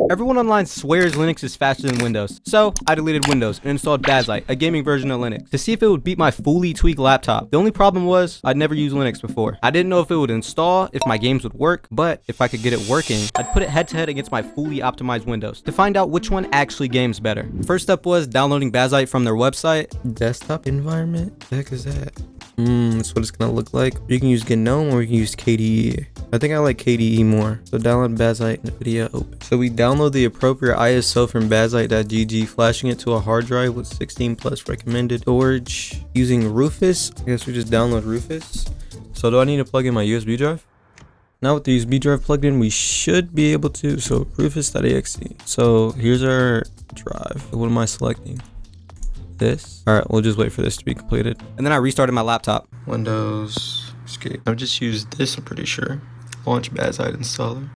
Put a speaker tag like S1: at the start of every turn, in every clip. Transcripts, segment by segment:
S1: Everyone online swears Linux is faster than Windows, so I deleted Windows and installed Bazzite, a gaming version of Linux, to see if it would beat my fully tweaked laptop. The only problem was I'd never used Linux before. I didn't know if it would install, if my games would work, but if I could get it working, I'd put it head to head against my fully optimized Windows to find out which one actually games better. First step was downloading Bazzite from their website. Desktop environment? What the heck is that? That's what it's gonna look like. You can use GNOME or you can use KDE. I think I like KDE more. So download Bazzite and video open. So we download the appropriate ISO from Bazzite.gg, flashing it to a hard drive with 16 plus recommended storage. Using Rufus, I guess we just download Rufus. So do I need to plug in my USB drive? Now with the USB drive plugged in, we should be able to. So Rufus.exe. So here's our drive. What am I selecting? This. All right, we'll just wait for this to be completed. And then I restarted my laptop. Windows, escape. I've just used this, I'm pretty sure. Launch Bazzite installer.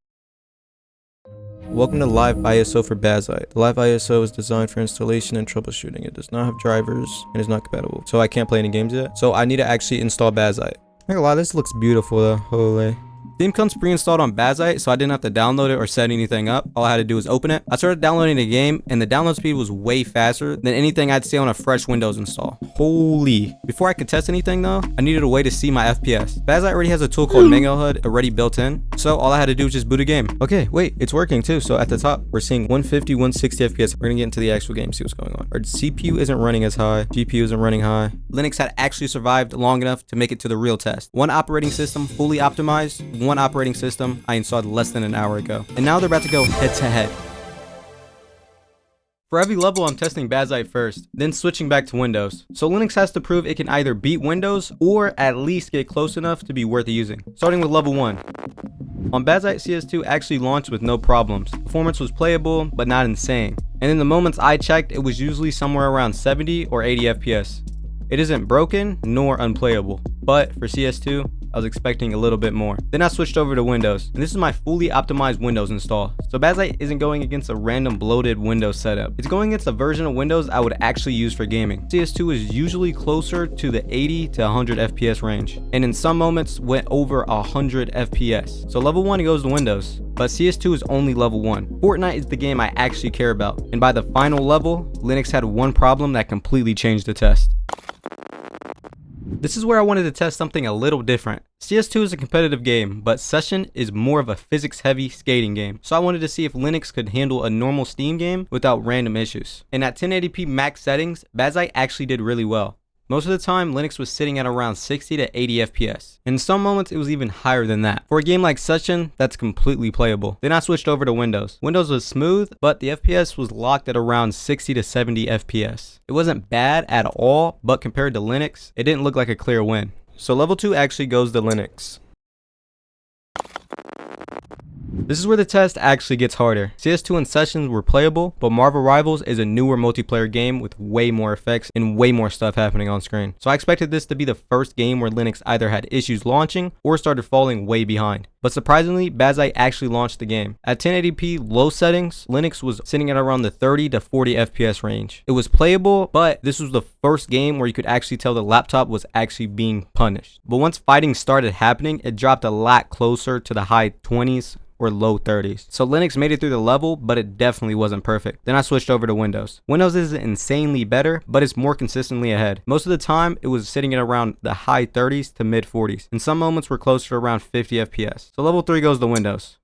S1: Welcome to Live ISO for Bazzite. The Live ISO is designed for installation and troubleshooting. It does not have drivers and is not compatible. So I can't play any games yet. So I need to actually install Bazzite. Not gonna lie, this looks beautiful though. Holy. Theme comes pre-installed on Bazzite, so I didn't have to download it or set anything up. All I had to do was open it. I started downloading the game, and the download speed was way faster than anything I'd see on a fresh Windows install. Holy. Before I could test anything though, I needed a way to see my FPS. Bazzite already has a tool called Mango HUD already built in, so all I had to do was just boot a game. Okay, wait, it's working too. So at the top, we're seeing 150, 160 FPS. We're gonna get into the actual game, see what's going on. Our CPU isn't running as high, GPU isn't running high. Linux had actually survived long enough to make it to the real test. One operating system fully optimized, one operating system I installed less than an hour ago. And now they're about to go head to head. For every level, I'm testing Bazzite first, then switching back to Windows. So Linux has to prove it can either beat Windows or at least get close enough to be worth using. Starting with level 1. On Bazzite, CS2 actually launched with no problems. Performance was playable, but not insane. And in the moments I checked, it was usually somewhere around 70 or 80 FPS. It isn't broken nor unplayable, but for CS2, I was expecting a little bit more. Then I switched over to Windows, and this is my fully optimized Windows install. So Bazzite isn't going against a random bloated Windows setup. It's going against a version of Windows I would actually use for gaming. CS2 is usually closer to the 80 to 100 FPS range, and in some moments went over 100 FPS. So level 1 goes to Windows, but CS2 is only level 1. Fortnite is the game I actually care about, and by the final level, Linux had one problem that completely changed the test. This is where I wanted to test something a little different. CS2 is a competitive game, but Session is more of a physics-heavy skating game. So I wanted to see if Linux could handle a normal Steam game without random issues. And at 1080p max settings, Bazzite actually did really well. Most of the time, Linux was sitting at around 60 to 80 FPS. In some moments, it was even higher than that. For a game like Session, that's completely playable. Then I switched over to Windows. Windows was smooth, but the FPS was locked at around 60 to 70 FPS. It wasn't bad at all, but compared to Linux, it didn't look like a clear win. So level 2 actually goes to Linux. This is where the test actually gets harder. CS2 and Sessions were playable, but Marvel Rivals is a newer multiplayer game with way more effects and way more stuff happening on screen. So I expected this to be the first game where Linux either had issues launching or started falling way behind. But surprisingly, Bazzite actually launched the game. At 1080p low settings, Linux was sitting at around the 30 to 40 FPS range. It was playable, but this was the first game where you could actually tell the laptop was actually being punished. But once fighting started happening, it dropped a lot closer to the high 20s or low 30s. So Linux made it through the level, but it definitely wasn't perfect. Then I switched over to Windows. Windows isn't insanely better, but it's more consistently ahead. Most of the time, it was sitting at around the high 30s to mid 40s. In some moments, we're closer to around 50 FPS. So level 3 goes to Windows.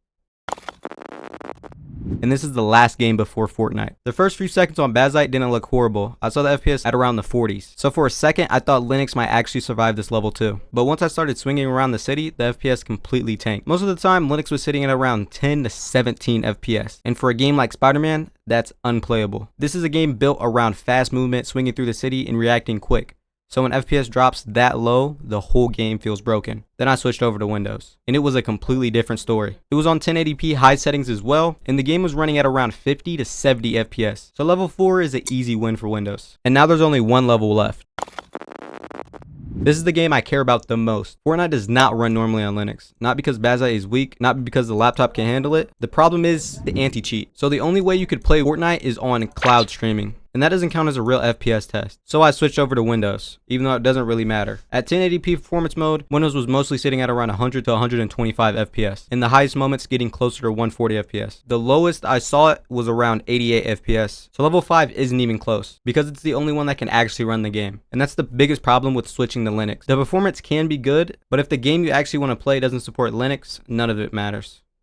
S1: And this is the last game before Fortnite. The first few seconds on Bazzite didn't look horrible. I saw the FPS at around the 40s. So for a second, I thought Linux might actually survive this level too. But once I started swinging around the city, the FPS completely tanked. Most of the time, Linux was sitting at around 10 to 17 FPS. And for a game like Spider-Man, that's unplayable. This is a game built around fast movement, swinging through the city, and reacting quick. So when FPS drops that low, the whole game feels broken. Then I switched over to Windows, and it was a completely different story. It was on 1080p high settings as well, and the game was running at around 50 to 70 FPS. So level 4 is an easy win for Windows. And now there's only one level left. This is the game I care about the most. Fortnite does not run normally on Linux. Not because Bazzite is weak, not because the laptop can handle it. The problem is the anti-cheat. So the only way you could play Fortnite is on cloud streaming. And and that doesn't count as a real FPS test. So I switched over to Windows, even though it doesn't really matter. At 1080p performance mode, Windows was mostly sitting at around 100 to 125 FPS, in the highest moments getting closer to 140 FPS. The lowest I saw it was around 88 FPS, so level 5 isn't even close, because it's the only one that can actually run the game. And that's the biggest problem with switching to Linux. The performance can be good, but if the game you actually want to play doesn't support Linux, none of it matters.